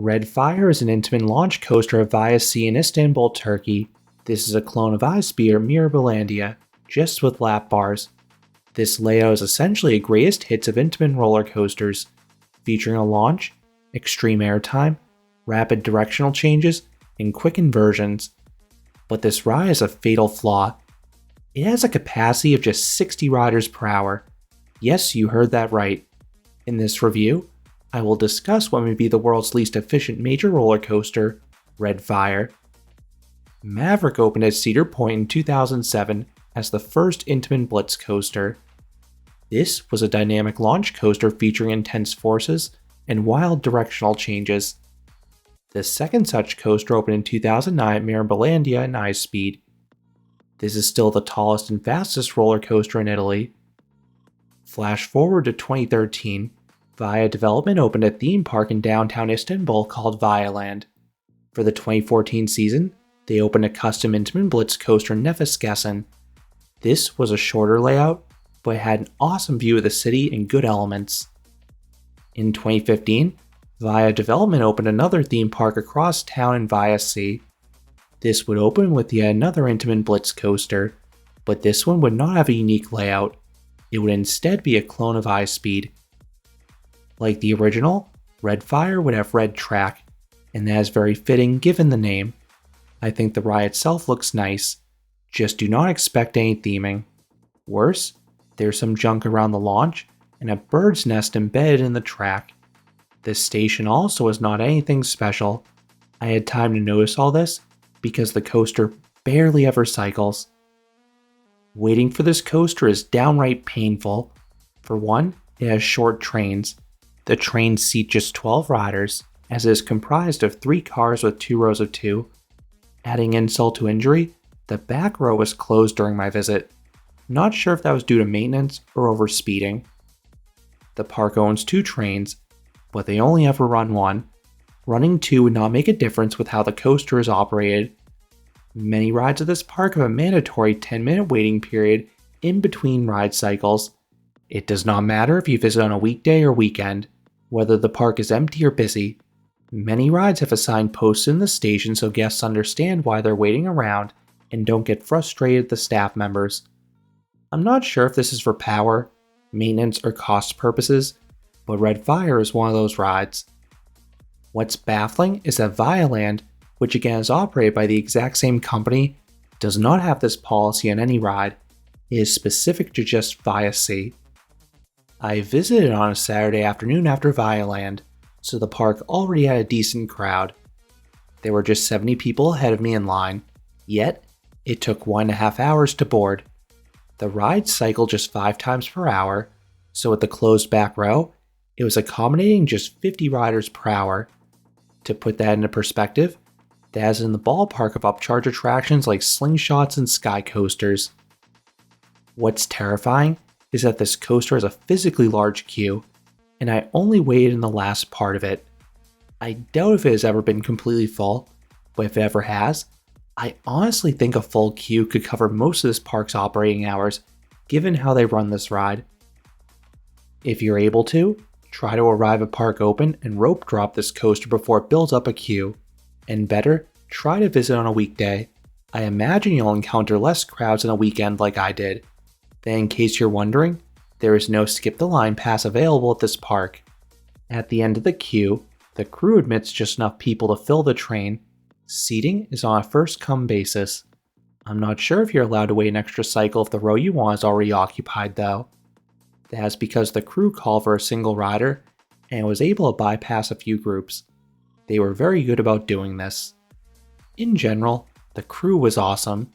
Redfire is an Intamin launch coaster of ViaSea in Istanbul, Turkey. This is a clone of iSpeed or Mirabilandia, just with lap bars. This layout is essentially a greatest hits of Intamin roller coasters, featuring a launch, extreme airtime, rapid directional changes, and quick inversions. But this ride has a fatal flaw. It has a capacity of just 60 riders per hour. Yes, you heard that right. In this review, I will discuss what may be the world's least efficient major roller coaster, Redfire. Maverick opened at Cedar Point in 2007 as the first Intamin Blitz coaster. This was a dynamic launch coaster featuring intense forces and wild directional changes. The second such coaster opened in 2009 at Mirabilandia and iSpeed. This is still the tallest and fastest roller coaster in Italy. Flash forward to 2013, Via Development opened a theme park in downtown Istanbul called Vialand. For the 2014 season, they opened a custom Intamin Blitz coaster in Nefeskessen. This was a shorter layout, but it had an awesome view of the city and good elements. In 2015, Via Development opened another theme park across town in ViaSea. This would open with yet another Intamin Blitz coaster, but this one would not have a unique layout. It would instead be a clone of iSpeed. Like the original, Redfire would have red track, and that is very fitting given the name. I think the ride itself looks nice, just do not expect any theming. Worse, there's some junk around the launch and a bird's nest embedded in the track. This station also is not anything special. I had time to notice all this because the coaster barely ever cycles. Waiting for this coaster is downright painful. For one, it has short trains. The trains seat just 12 riders, as it is comprised of 3 cars with 2 rows of 2. Adding insult to injury, the back row was closed during my visit. Not sure if that was due to maintenance or overspeeding. The park owns 2 trains, but they only ever run one. Running 2 would not make a difference with how the coaster is operated. Many rides at this park have a mandatory 10-minute waiting period in between ride cycles. It does not matter if you visit on a weekday or weekend, whether the park is empty or busy. Many rides have a sign posted in the station so guests understand why they're waiting around and don't get frustrated at the staff members. I'm not sure if this is for power, maintenance, or cost purposes, but Redfire is one of those rides. What's baffling is that Vialand, which again is operated by the exact same company, does not have this policy on any ride. It is specific to just ViaSea. I visited on a Saturday afternoon after Vialand, so the park already had a decent crowd. There were just 70 people ahead of me in line, yet it took 1.5 hours to board. The ride cycled just 5 times per hour, so with the closed back row, it was accommodating just 50 riders per hour. To put that into perspective, that is in the ballpark of upcharge attractions like slingshots and sky coasters. What's terrifying is that this coaster has a physically large queue, and I only waited in the last part of it. I doubt if it has ever been completely full, but if it ever has, I honestly think a full queue could cover most of this park's operating hours, given how they run this ride. If you're able to, try to arrive at park open and rope drop this coaster before it builds up a queue. And better, try to visit on a weekday. I imagine you'll encounter less crowds on a weekend like I did. Then in case you're wondering, there is no skip the line pass available at this park. At the end of the queue, the crew admits just enough people to fill the train. Seating is on a first come basis. I'm not sure if you're allowed to wait an extra cycle if the row you want is already occupied though. That is because the crew called for a single rider and was able to bypass a few groups. They were very good about doing this. In general, the crew was awesome.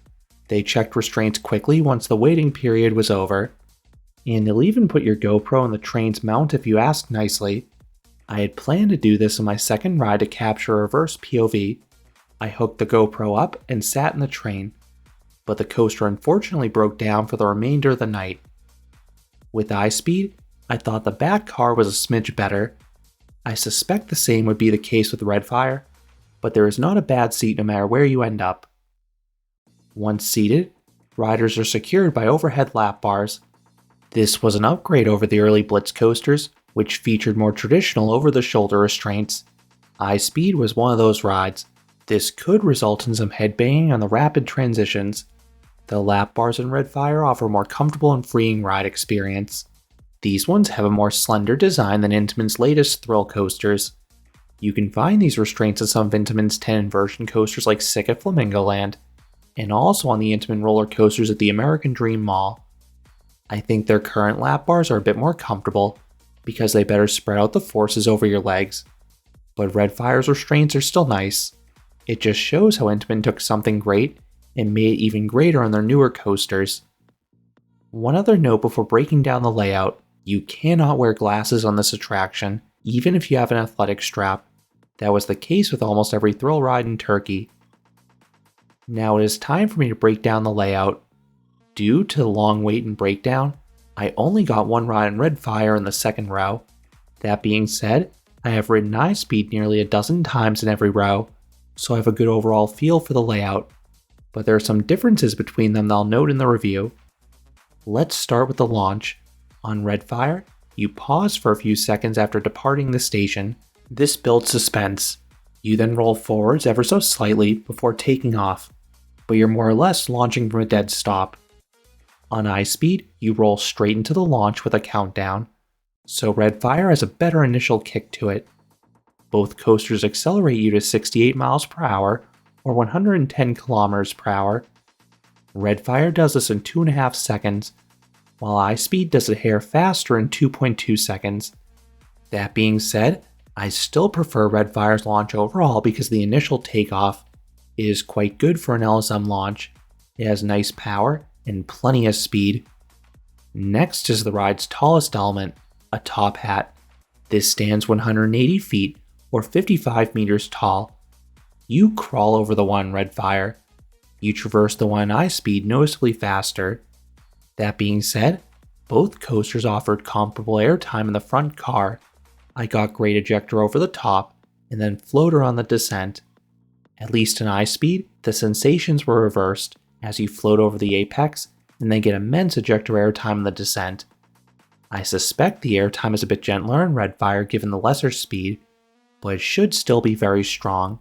They checked restraints quickly once the waiting period was over, and they'll even put your GoPro on the train's mount if you ask nicely. I had planned to do this on my second ride to capture a reverse POV. I hooked the GoPro up and sat in the train, but the coaster unfortunately broke down for the remainder of the night. With iSpeed, I thought the back car was a smidge better. I suspect the same would be the case with Redfire, but there is not a bad seat no matter where you end up. Once seated, riders are secured by overhead lap bars. This was an upgrade over the early Blitz coasters, which featured more traditional over-the-shoulder restraints. iSpeed was one of those rides. This could result in some headbanging on the rapid transitions. The lap bars in Redfire offer a more comfortable and freeing ride experience. These ones have a more slender design than Intamin's latest thrill coasters. You can find these restraints on some of Intamin's 10 inversion coasters like Sick at Flamingo Land, and also on the Intamin roller coasters at the American Dream Mall. I think their current lap bars are a bit more comfortable, because they better spread out the forces over your legs. But Redfire's restraints are still nice. It just shows how Intamin took something great and made it even greater on their newer coasters. One other note before breaking down the layout: you cannot wear glasses on this attraction, even if you have an athletic strap. That was the case with almost every thrill ride in Turkey. Now it is time for me to break down the layout. Due to the long wait and breakdown, I only got one ride in Redfire in the second row. That being said, I have ridden iSpeed nearly a dozen times in every row, so I have a good overall feel for the layout. But there are some differences between them that I'll note in the review. Let's start with the launch. On Redfire, you pause for a few seconds after departing the station. This builds suspense. You then roll forwards ever so slightly before taking off, but you're more or less launching from a dead stop. On iSpeed, you roll straight into the launch with a countdown, so Redfire has a better initial kick to it. Both coasters accelerate you to 68 miles per hour or 110 kilometers per hour. Redfire does this in 2.5 seconds, while iSpeed does it a hair faster in 2.2 seconds. That being said, I still prefer Redfire's launch overall because the initial takeoff is quite good for an LSM launch. It has nice power and plenty of speed. Next is the ride's tallest element, a top hat. This stands 180 feet or 55 meters tall. You crawl over the one in Redfire. You traverse the one in iSpeed noticeably faster. That being said, both coasters offered comparable airtime in the front car. I got great ejector over the top, and then floater on the descent. At least in iSpeed, the sensations were reversed, as you float over the apex and then get immense ejector airtime in the descent. I suspect the airtime is a bit gentler in Redfire given the lesser speed, but it should still be very strong.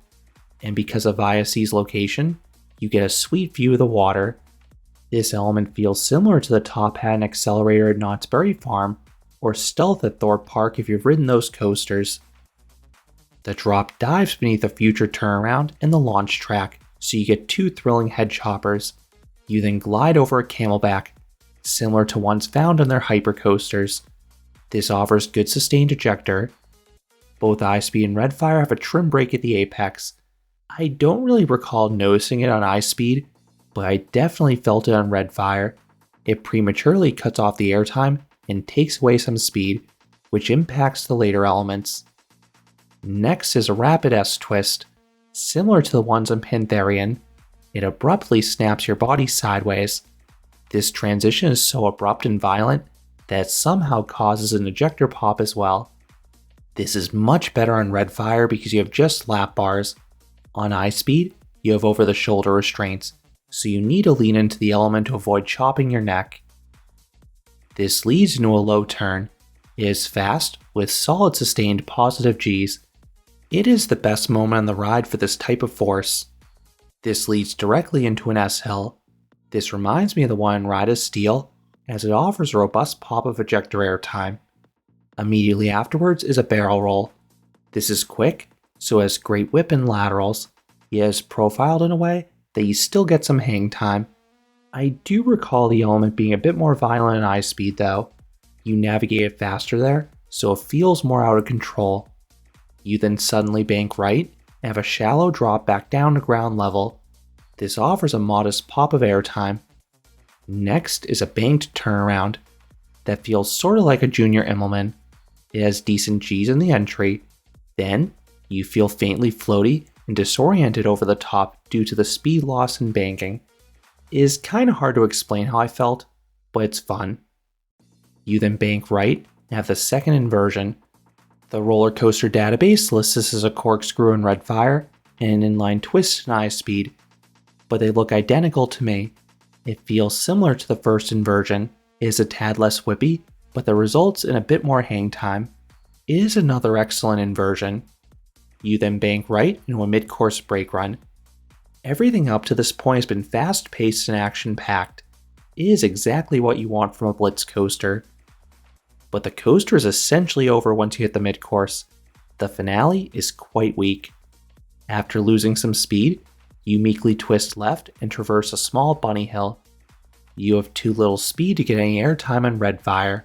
And because of ViaSea's location, you get a sweet view of the water. This element feels similar to the top hat and accelerator at Knott's Berry Farm, or Stealth at Thorpe Park if you've ridden those coasters. The drop dives beneath a future turnaround and the launch track, so you get 2 thrilling head choppers. You then glide over a camelback, similar to ones found on their hypercoasters. This offers good sustained ejector. Both iSpeed and Redfire have a trim brake at the apex. I don't really recall noticing it on iSpeed, but I definitely felt it on Redfire. It prematurely cuts off the airtime and takes away some speed, which impacts the later elements. Next is a rapid S-twist. Similar to the ones on Pantherian, it abruptly snaps your body sideways. This transition is so abrupt and violent that it somehow causes an ejector pop as well. This is much better on Redfire because you have just lap bars. On iSpeed, you have over-the-shoulder restraints, so you need to lean into the element to avoid chopping your neck. This leads into a low turn. It is fast, with solid sustained positive Gs. It is the best moment on the ride for this type of force. This leads directly into an S-hill. This reminds me of the one in Ride of Steel, as it offers a robust pop of ejector airtime. Immediately afterwards is a barrel roll. This is quick, so it has great whip and laterals. It is profiled in a way that you still get some hang time. I do recall the element being a bit more violent in iSpeed though. You navigate it faster there, so it feels more out of control. You then suddenly bank right and have a shallow drop back down to ground level. This offers a modest pop of airtime. Next is a banked turnaround that feels sort of like a junior Immelman. It has decent Gs in the entry. Then, you feel faintly floaty and disoriented over the top due to the speed loss and banking. It is kinda hard to explain how I felt, but it's fun. You then bank right and have the second inversion. The roller coaster database lists this as a corkscrew in Redfire and an inline twist in iSpeed, but they look identical to me. It feels similar to the first inversion. It is a tad less whippy, but the results in a bit more hang time. It is another excellent inversion. You then bank right into a mid-course brake run. Everything up to this point has been fast-paced and action-packed. It is exactly what you want from a Blitz coaster. But the coaster is essentially over once you hit the mid-course. The finale is quite weak. After losing some speed, you meekly twist left and traverse a small bunny hill. You have too little speed to get any airtime on Redfire.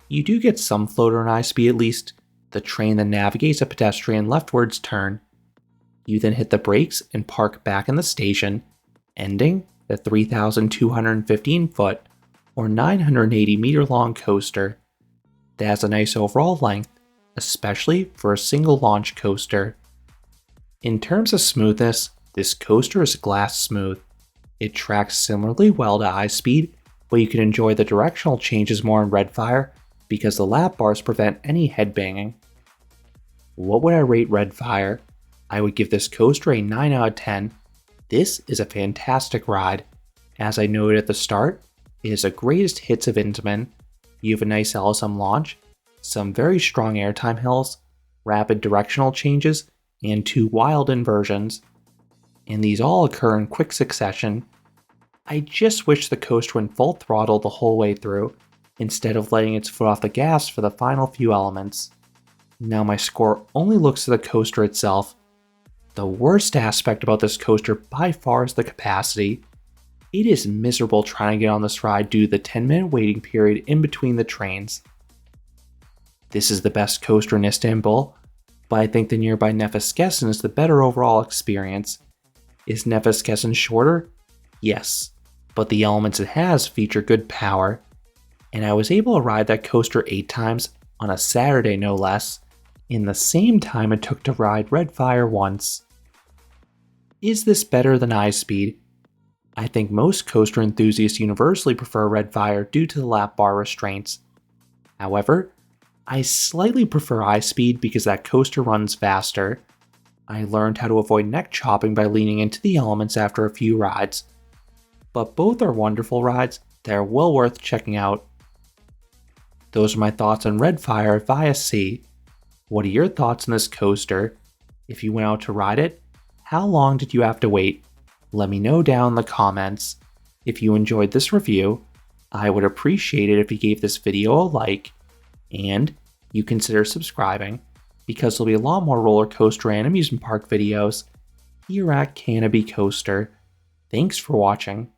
You do get some floater on iSpeed at least. The train then navigates a pedestrian leftwards turn. You then hit the brakes and park back in the station, ending the 3,215 foot or 980 meter long coaster. That has a nice overall length, especially for a single launch coaster. In terms of smoothness, this coaster is glass smooth. It tracks similarly well to iSpeed, but you can enjoy the directional changes more in Redfire because the lap bars prevent any headbanging. What would I rate Redfire? I would give this coaster a 9 out of 10. This is a fantastic ride. As I noted at the start, it is the greatest hits of Intamin. You have a nice LSM launch, some very strong airtime hills, rapid directional changes, and 2 wild inversions. And these all occur in quick succession. I just wish the coaster went full throttle the whole way through, instead of letting its foot off the gas for the final few elements. Now my score only looks at the coaster itself. The worst aspect about this coaster by far is the capacity. It is miserable trying to get on this ride due to the 10-minute waiting period in between the trains. This is the best coaster in Istanbul, but I think the nearby Nefes is the better overall experience. Is Nefes shorter? Yes, but the elements it has feature good power, and I was able to ride that coaster 8 times on a Saturday no less, in the same time it took to ride Redfire once. Is this better than iSpeed? I think most coaster enthusiasts universally prefer Redfire due to the lap bar restraints. However, I slightly prefer iSpeed because that coaster runs faster. I learned how to avoid neck chopping by leaning into the elements after a few rides. But both are wonderful rides that are well worth checking out. Those are my thoughts on Redfire at ViaSea. What are your thoughts on this coaster? If you went out to ride it, how long did you have to wait? Let me know down in the comments. If you enjoyed this review, I would appreciate it if you gave this video a like, and you consider subscribing, because there'll be a lot more roller coaster and amusement park videos here at Canopy Coaster. Thanks for watching.